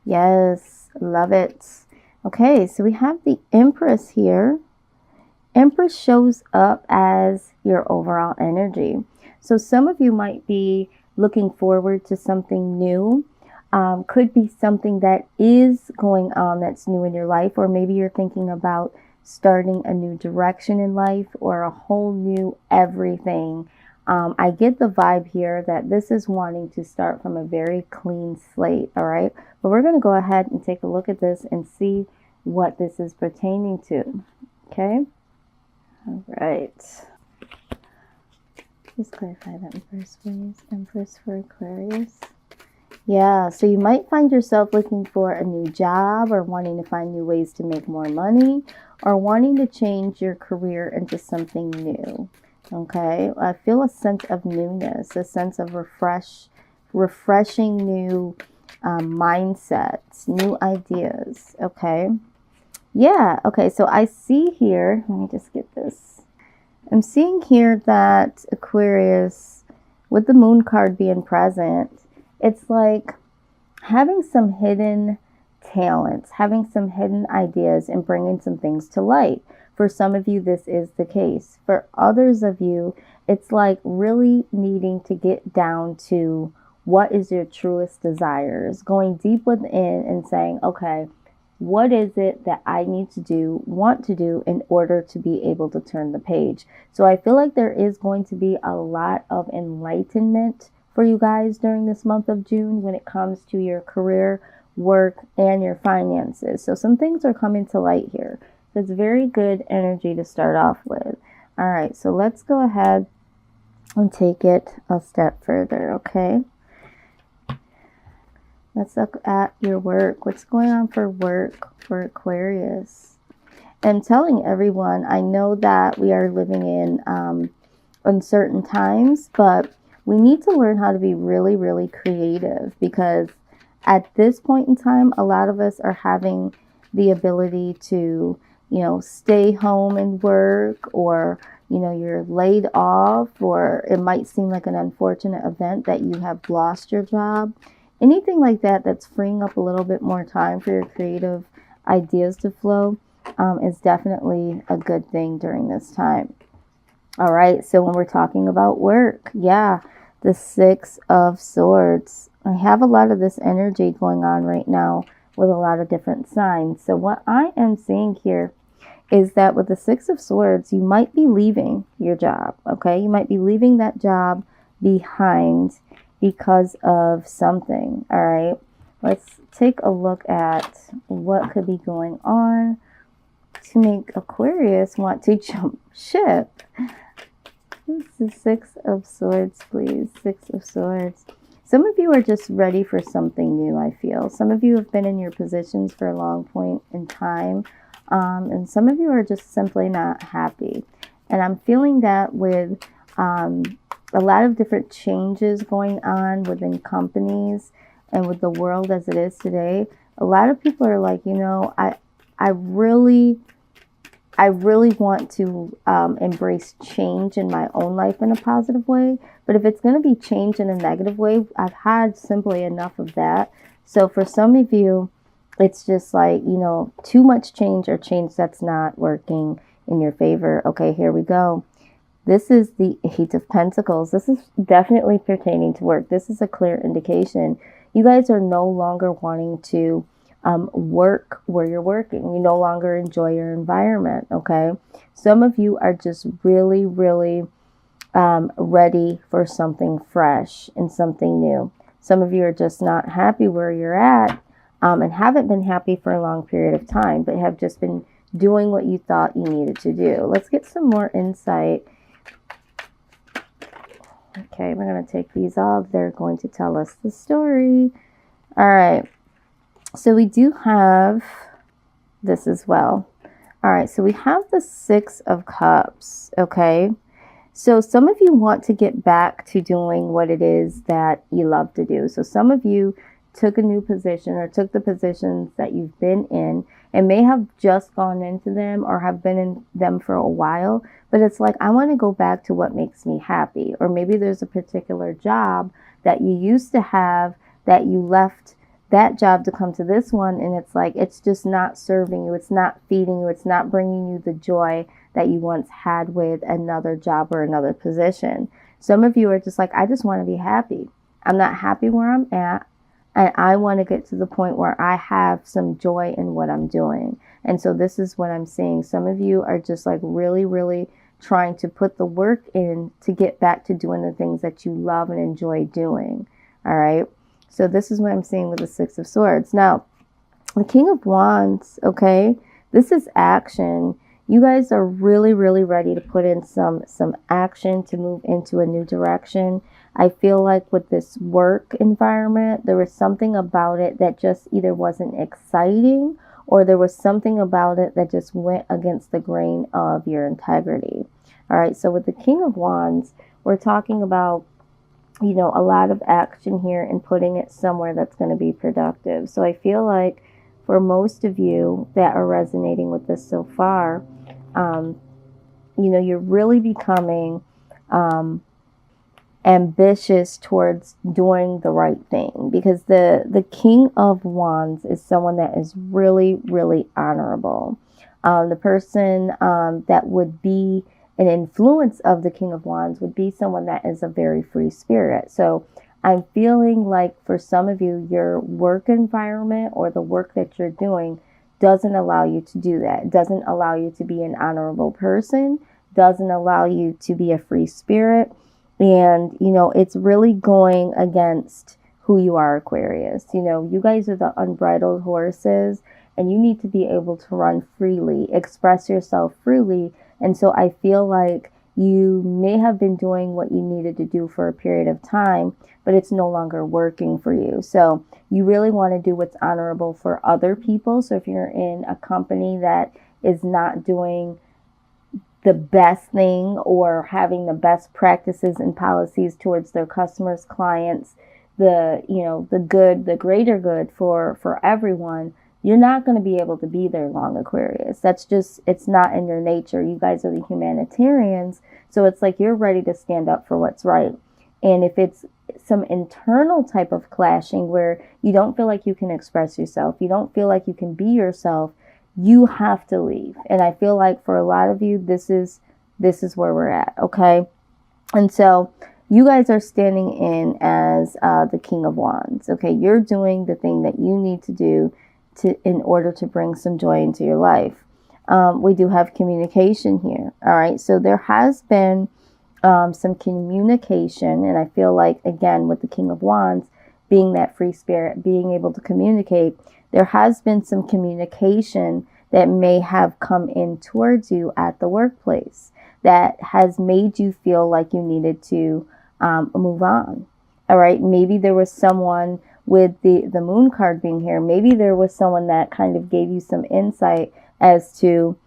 Yes, love it. Okay, so we have the Empress here. Empress shows up as your overall energy. So some of you might be looking forward to something new. Could be something that is going on that's new in your life, or maybe you're thinking about starting a new direction in life or a whole new everything. I get the vibe here that this is wanting to start from a very clean slate, all right? But we're going to go ahead and take a look at this and see what this is pertaining to, okay? All right. Just clarify that Empress, please. Empress for Aquarius. Yeah, so you might find yourself looking for a new job or wanting to find new ways to make more money or wanting to change your career into something new. Okay, I feel a sense of newness, a sense of refreshing new mindsets, new ideas. Okay. Yeah, okay, so I see here, let me just get this. I'm seeing here that Aquarius, with the moon card being present, it's like having some hidden talents, having some hidden ideas, and bringing some things to light. For some of you, this is the case. For others of you, it's like really needing to get down to what is your truest desires, going deep within and saying, okay, what is it that I need to do, want to do in order to be able to turn the page? So I feel like there is going to be a lot of enlightenment for you guys during this month of June when it comes to your career, work, and your finances. So some things are coming to light here. That's very good energy to start off with. All right, so let's go ahead and take it a step further, okay? Let's look at your work. What's going on for work for Aquarius? I'm telling everyone, I know that we are living in uncertain times, but we need to learn how to be really, really creative, because at this point in time, a lot of us are having the ability to, stay home and work, or, you're laid off, or it might seem like an unfortunate event that you have lost your job. Anything like that that's freeing up a little bit more time for your creative ideas to flow is definitely a good thing during this time. All right, so when we're talking about work, yeah, the Six of Swords. I have a lot of this energy going on right now with a lot of different signs. So what I am seeing here is that with the Six of Swords, you might be leaving your job, okay? You might be leaving that job behind because of something, all right? Let's take a look at what could be going on to make Aquarius want to jump ship. This is Six of Swords, please. Six of Swords. Some of you are just ready for something new, I feel. Some of you have been in your positions for a long point in time, and some of you are just simply not happy. And I'm feeling that with a lot of different changes going on within companies and with the world as it is today. A lot of people are like, I really want to embrace change in my own life in a positive way. But if it's going to be change in a negative way, I've had simply enough of that. So for some of you, it's just like, too much change, or change that's not working in your favor. Okay, here we go. This is the Eight of Pentacles. This is definitely pertaining to work. This is a clear indication. You guys are no longer wanting to work where you're working. You no longer enjoy your environment, okay? Some of you are just really, really ready for something fresh and something new. Some of you are just not happy where you're at and haven't been happy for a long period of time, but have just been doing what you thought you needed to do. Let's get some more insight. Okay, we're going to take these all. They're going to tell us the story. All right. So we do have this as well. All right. So we have the Six of Cups. Okay. So some of you want to get back to doing what it is that you love to do. So some of you took a new position, or took the positions that you've been in and may have just gone into them or have been in them for a while. But it's like, I want to go back to what makes me happy. Or maybe there's a particular job that you used to have that you left that job to come to this one, and it's like it's just not serving you, it's not feeding you, it's not bringing you the joy that you once had with another job or another position. Some of you are just like, I just want to be happy. I'm not happy where I'm at, and I want to get to the point where I have some joy in what I'm doing. And so this is what I'm seeing. Some of you are just like really, really trying to put the work in to get back to doing the things that you love and enjoy doing. All right. So this is what I'm seeing with the Six of Swords. Now, the King of Wands, okay, this is action. You guys are really, really ready to put in some action to move into a new direction. I feel like with this work environment, there was something about it that just either wasn't exciting, or there was something about it that just went against the grain of your integrity. All right, so with the King of Wands, we're talking about, you know, a lot of action here and putting it somewhere that's going to be productive. So I feel like for most of you that are resonating with this so far, you know, you're really becoming ambitious towards doing the right thing, because the King of Wands is someone that is really, really honorable. The person that would be an influence of the King of Wands would be someone that is a very free spirit. So I'm feeling like for some of you, your work environment or the work that you're doing doesn't allow you to do that. It doesn't allow you to be an honorable person, doesn't allow you to be a free spirit. And, you know, it's really going against who you are, Aquarius. You know, you guys are the unbridled horses, and you need to be able to run freely, express yourself freely. And so I feel like you may have been doing what you needed to do for a period of time, but it's no longer working for you. So you really want to do what's honorable for other people. So if you're in a company that is not doing the best thing or having the best practices and policies towards their customers, clients, the, you know, the good, the greater good for everyone, you're not going to be able to be there long, Aquarius. That's just, it's not in your nature. You guys are the humanitarians. So it's like you're ready to stand up for what's right. And if it's some internal type of clashing where you don't feel like you can express yourself, you don't feel like you can be yourself, you have to leave. And I feel like for a lot of you, this is where we're at. Okay. And so you guys are standing in as the King of Wands. Okay. You're doing the thing that you need to do in order to bring some joy into your life. We do have communication here. All right. So there has been some communication. And I feel like, again, with the King of Wands being that free spirit, being able to communicate, there has been some communication that may have come in towards you at the workplace that has made you feel like you needed to move on. All right. Maybe there was someone with the moon card being here. Maybe there was someone that kind of gave you some insight as to,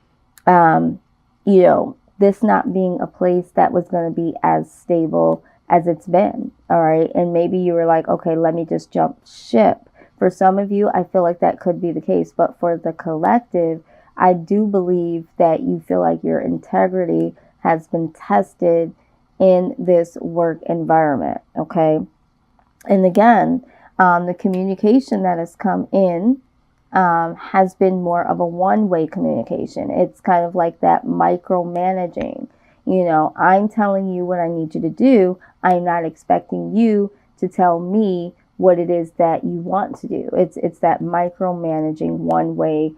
you know, this not being a place that was going to be as stable as it's been. All right. And maybe you were like, okay, let me just jump ship. For some of you, I feel like that could be the case. But for the collective, I do believe that you feel like your integrity has been tested in this work environment. Okay. And again, the communication that has come in has been more of a one-way communication. It's kind of like that micromanaging. You know, I'm telling you what I need you to do. I'm not expecting you to tell me what it is that you want to do. It's that micromanaging one-way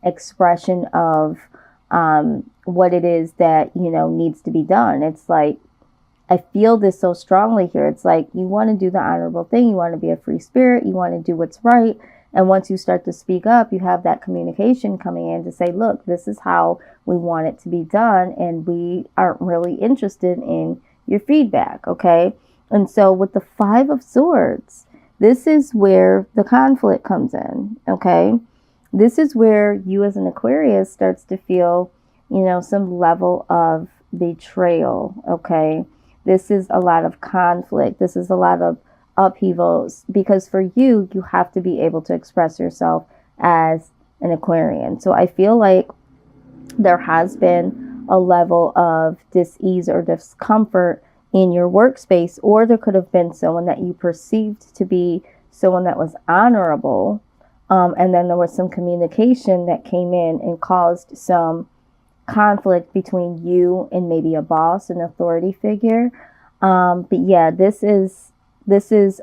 expression of what it is that, you know, needs to be done. It's like, I feel this so strongly here. It's like you want to do the honorable thing. You want to be a free spirit. You want to do what's right. And once you start to speak up, you have that communication coming in to say, look, this is how we want it to be done. And we aren't really interested in your feedback. Okay. And so with the Five of Swords, this is where the conflict comes in. Okay. This is where you as an Aquarius starts to feel, you know, some level of betrayal. Okay. This is a lot of conflict. This is a lot of upheavals, because for you, you have to be able to express yourself as an Aquarian. So I feel like there has been a level of dis-ease or discomfort in your workspace, or there could have been someone that you perceived to be someone that was honorable. And then there was some communication that came in and caused some conflict between you and maybe a boss, an authority figure. But yeah, this is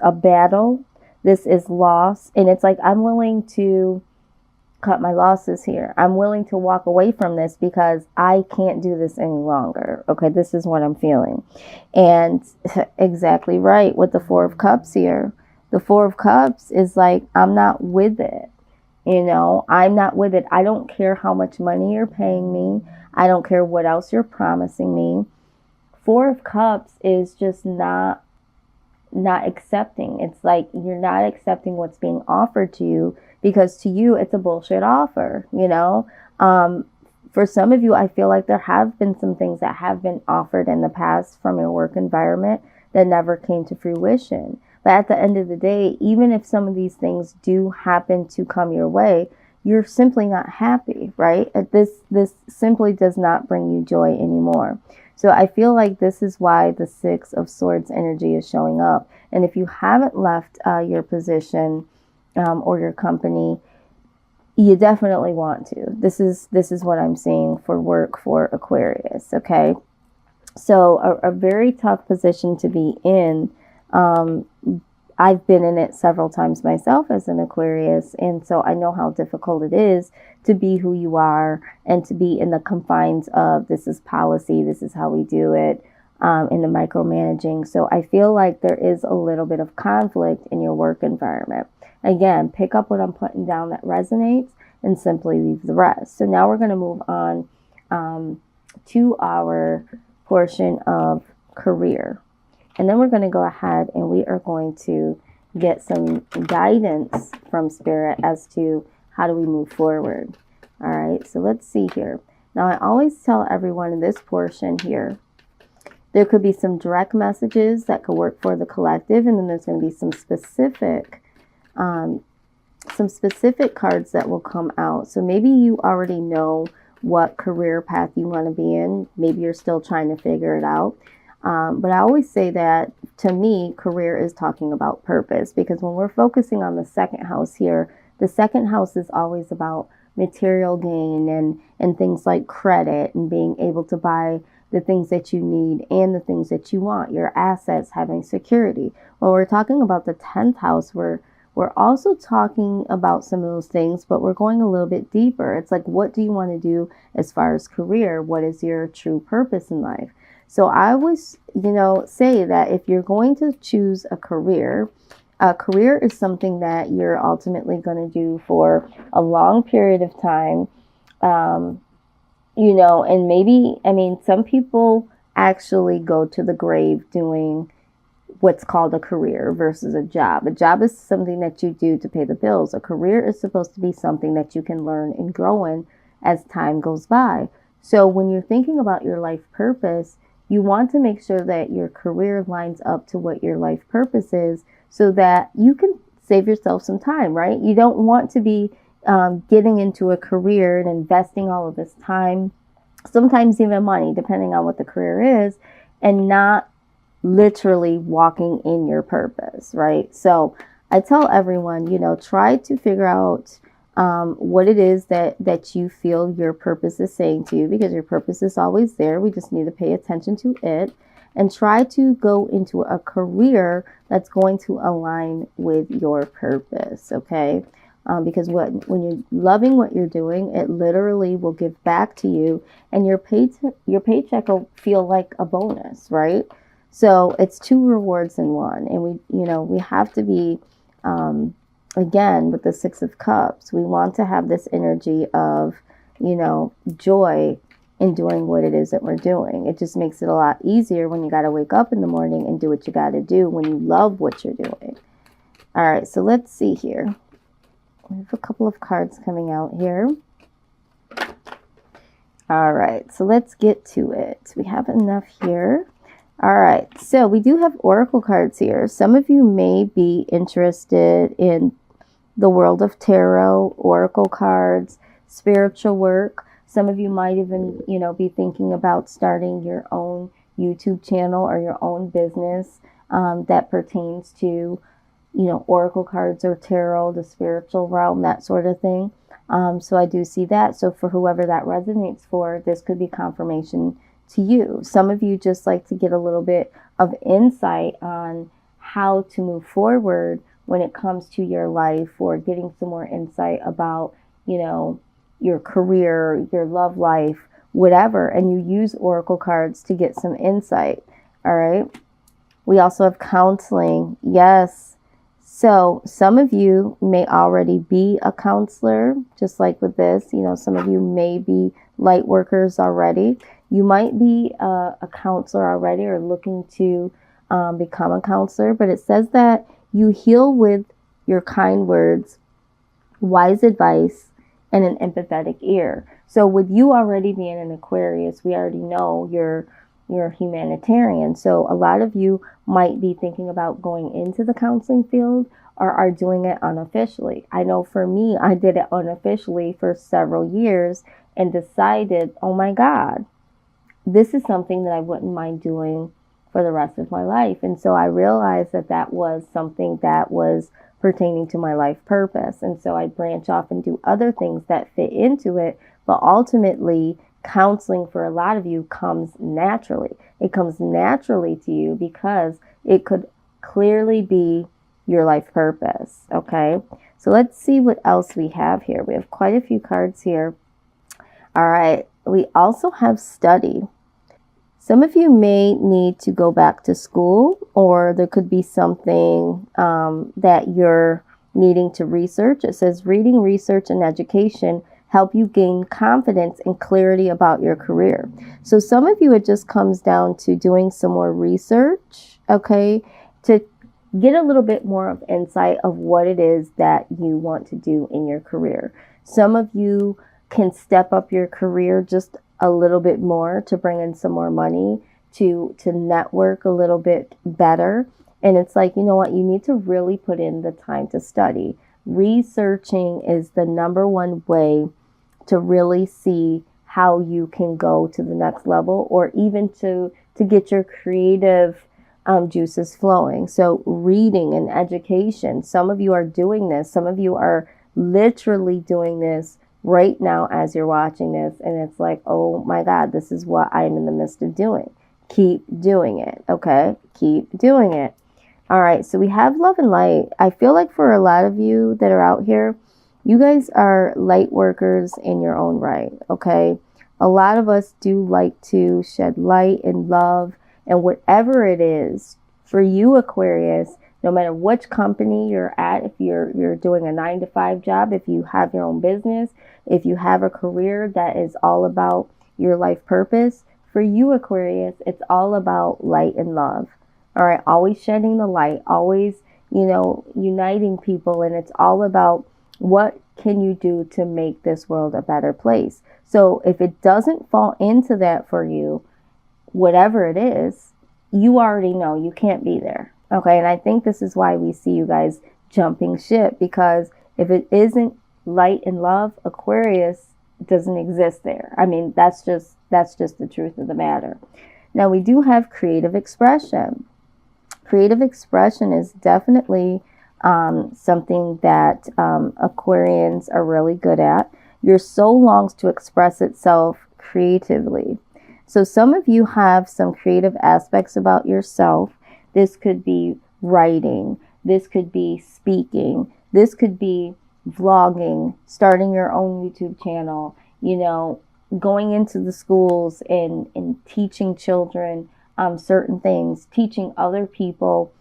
a battle. This is loss. And it's like, I'm willing to cut my losses here. I'm willing to walk away from this because I can't do this any longer. Okay, this is what I'm feeling. And exactly right with the Four of Cups here. The Four of Cups is like, I'm not with it. You know, I'm not with it. I don't care how much money you're paying me. I don't care what else you're promising me. Four of Cups is just not accepting. It's like you're not accepting what's being offered to you because to you it's a bullshit offer, you know. For some of you, I feel like there have been some things that have been offered in the past from your work environment that never came to fruition. But at the end of the day, even if some of these things do happen to come your way, you're simply not happy, right? This simply does not bring you joy anymore. So I feel like this is why the Six of Swords energy is showing up. And if you haven't left your position or your company, you definitely want to. This is what I'm seeing for work for Aquarius, okay? So a very tough position to be in. I've been in it several times myself as an Aquarius, and so I know how difficult it is to be who you are and to be in the confines of this is policy, this is how we do it, in the micromanaging. So I feel like there is a little bit of conflict in your work environment. Again, pick up what I'm putting down that resonates and simply leave the rest. So now we're going to move on to our portion of career. And then we're going to go ahead and we are going to get some guidance from Spirit as to how do we move forward. All right, so let's see here. Now, I always tell everyone in this portion here, there could be some direct messages that could work for the collective, and then there's going to be some specific cards that will come out. So maybe you already know what career path you want to be in. Maybe you're still trying to figure it out. But I always say that, to me, career is talking about purpose, because when we're focusing on the second house here, the second house is always about material gain and things like credit and being able to buy the things that you need and the things that you want, your assets, having security. When we're talking about the 10th house, we're also talking about some of those things, but we're going a little bit deeper. It's like, what do you want to do as far as career? What is your true purpose in life? So I always, say that if you're going to choose a career is something that you're ultimately going to do for a long period of time. And maybe, some people actually go to the grave doing what's called a career versus a job. A job is something that you do to pay the bills. A career is supposed to be something that you can learn and grow in as time goes by. So when you're thinking about your life purpose, you want to make sure that your career lines up to what your life purpose is so that you can save yourself some time, right? You don't want to be getting into a career and investing all of this time, sometimes even money, depending on what the career is, and not literally walking in your purpose, right? So I tell everyone, try to figure out what it is that you feel your purpose is saying to you, because your purpose is always there. We just need to pay attention to it and try to go into a career that's going to align with your purpose, okay? Because when you're loving what you're doing, it literally will give back to you, and your paycheck will feel like a bonus, right? So it's two rewards in one, and we have to be again, with the Six of Cups, we want to have this energy of, joy in doing what it is that we're doing. It just makes it a lot easier when you got to wake up in the morning and do what you got to do when you love what you're doing. All right, so let's see here. We have a couple of cards coming out here. All right, so let's get to it. We have enough here. All right, so we do have oracle cards here. Some of you may be interested in the world of tarot, oracle cards, spiritual work. Some of you might even, be thinking about starting your own YouTube channel or your own business that pertains to you know, oracle cards or tarot, the spiritual realm, that sort of thing. So I do see that. So for whoever that resonates for, this could be confirmation to you. Some of you just like to get a little bit of insight on how to move forward when it comes to your life, or getting some more insight about, you know, your career, your love life, whatever. And you use oracle cards to get some insight. All right. We also have counseling. Yes. So some of you may already be a counselor, just like with this. You know, some of you may be light workers already. You might be a counselor already, or looking to become a counselor. But it says that you heal with your kind words, wise advice, and an empathetic ear. So with you already being an Aquarius, we already know you're a humanitarian. So a lot of you might be thinking about going into the counseling field, or are doing it unofficially. I know for me, I did it unofficially for several years and decided, oh my God, this is something that I wouldn't mind doing for the rest of my life. And so I realized that that was something that was pertaining to my life purpose. And so I branch off and do other things that fit into it. But ultimately, counseling for a lot of you comes naturally. It comes naturally to you because it could clearly be your life purpose. Okay, so let's see what else we have here. We have quite a few cards here. All right, we also have study. Some of you may need to go back to school, or there could be something that you're needing to research. It says reading, research, and education help you gain confidence and clarity about your career. So some of you, it just comes down to doing some more research, okay, to get a little bit more of insight of what it is that you want to do in your career. Some of you can step up your career just a little bit more to bring in some more money, to network a little bit better. And it's like, you know what, you need to really put in the time to study. Researching is the number one way to really see how you can go to the next level, or even to get your creative juices flowing. So reading and education, some of you are doing this. Some of you are literally doing this right now as you're watching this. And it's like, oh my God, this is what I'm in the midst of doing. Keep doing it. Okay. Keep doing it. All right. So we have love and light. I feel like for a lot of you that are out here, you guys are light workers in your own right. Okay. A lot of us do like to shed light and love, and whatever it is for you, Aquarius, no matter which company you're at, if you're doing a 9-to-5 job, if you have your own business, if you have a career that is all about your life purpose, for you, Aquarius, it's all about light and love. All right. Always shedding the light, always, you know, uniting people. And it's all about what can you do to make this world a better place. So if it doesn't fall into that for you, whatever it is, you already know you can't be there. Okay. And I think this is why we see you guys jumping ship, because if it isn't light and love, Aquarius doesn't exist there. I mean, that's just the truth of the matter. Now we do have creative expression. Creative expression is definitely something that Aquarians are really good at. Your soul longs to express itself creatively. So some of you have some creative aspects about yourself. This could be writing. This could be speaking. This could be vlogging, starting your own YouTube channel, you know, going into the schools and teaching children certain things, teaching other people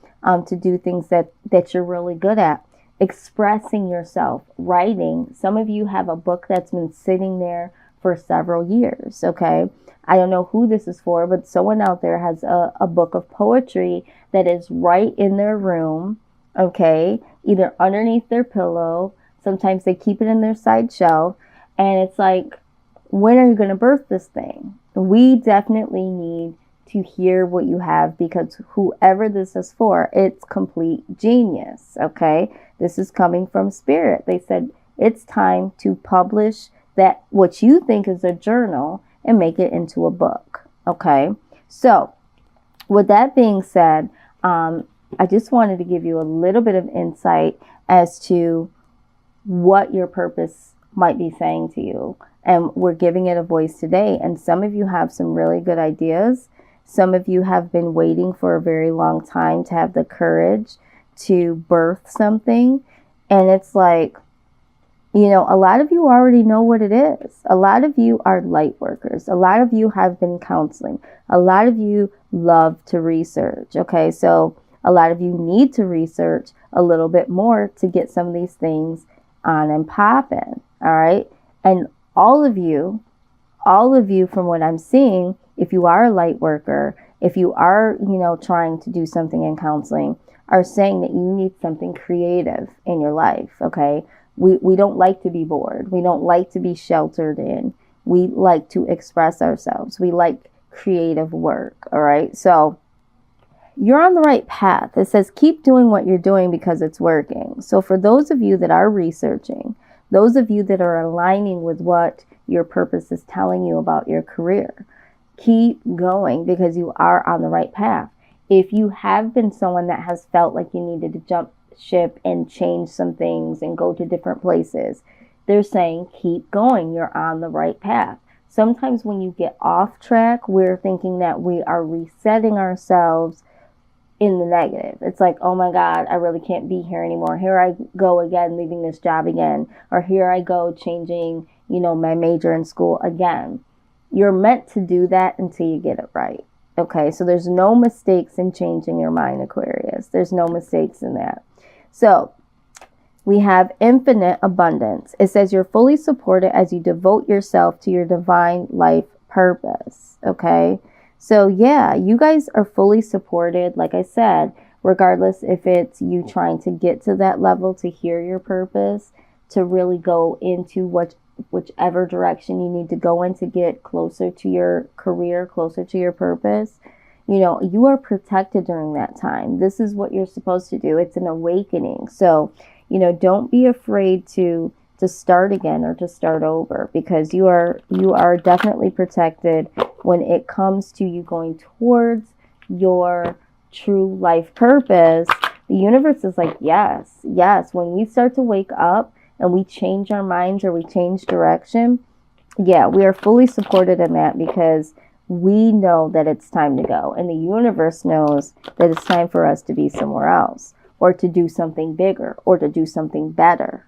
to do things that you're really good at, expressing yourself, writing. Some of you have a book that's been sitting there for several years, okay? I don't know who this is for, but someone out there has a book of poetry that is right in their room, okay? Either underneath their pillow. Sometimes they keep it in their side shelf. And it's like, when are you going to birth this thing? We definitely need to hear what you have, because whoever this is for, it's complete genius, okay? This is coming from Spirit. They said it's time to publish that what you think is a journal and make it into a book, okay? So with that being said, I just wanted to give you a little bit of insight as to what your purpose might be saying to you. And we're giving it a voice today. And some of you have some really good ideas. Some of you have been waiting for a very long time to have the courage to birth something. And it's like, you know, a lot of you already know what it is. A lot of you are light workers. A lot of you have been counseling. A lot of you love to research. Okay, so a lot of you need to research a little bit more to get some of these things on and popping. All right. And all of you, from what I'm seeing, if you are a light worker, if you are, you know, trying to do something in counseling, are saying that you need something creative in your life. Okay. We don't like to be bored. We don't like to be sheltered in. We like to express ourselves. We like creative work. All right. So you're on the right path. It says keep doing what you're doing because it's working. So for those of you that are researching, those of you that are aligning with what your purpose is telling you about your career, keep going because you are on the right path. If you have been someone that has felt like you needed to jump ship and change some things and go to different places, they're saying keep going. You're on the right path. Sometimes when you get off track, we're thinking that we are resetting ourselves in the negative. It's like, oh my God, I really can't be here anymore. Here I go again, leaving this job again. Or here I go changing, you know, my major in school again. You're meant to do that until you get it right. Okay, so there's no mistakes in changing your mind, Aquarius. There's no mistakes in that. So we have infinite abundance. It says you're fully supported as you devote yourself to your divine life purpose. Okay. So yeah, you guys are fully supported. Like I said, regardless if it's you trying to get to that level to hear your purpose, to really go into whichever direction you need to go in to get closer to your career, closer to your purpose. You know, you are protected during that time. This is what you're supposed to do. It's an awakening. So, you know, don't be afraid to start again or to start over, because you are definitely protected when it comes to you going towards your true life purpose. The universe is like, yes. When we start to wake up and we change our minds or we change direction, yeah, we are fully supported in that because we know that it's time to go. And the universe knows that it's time for us to be somewhere else or to do something bigger or to do something better.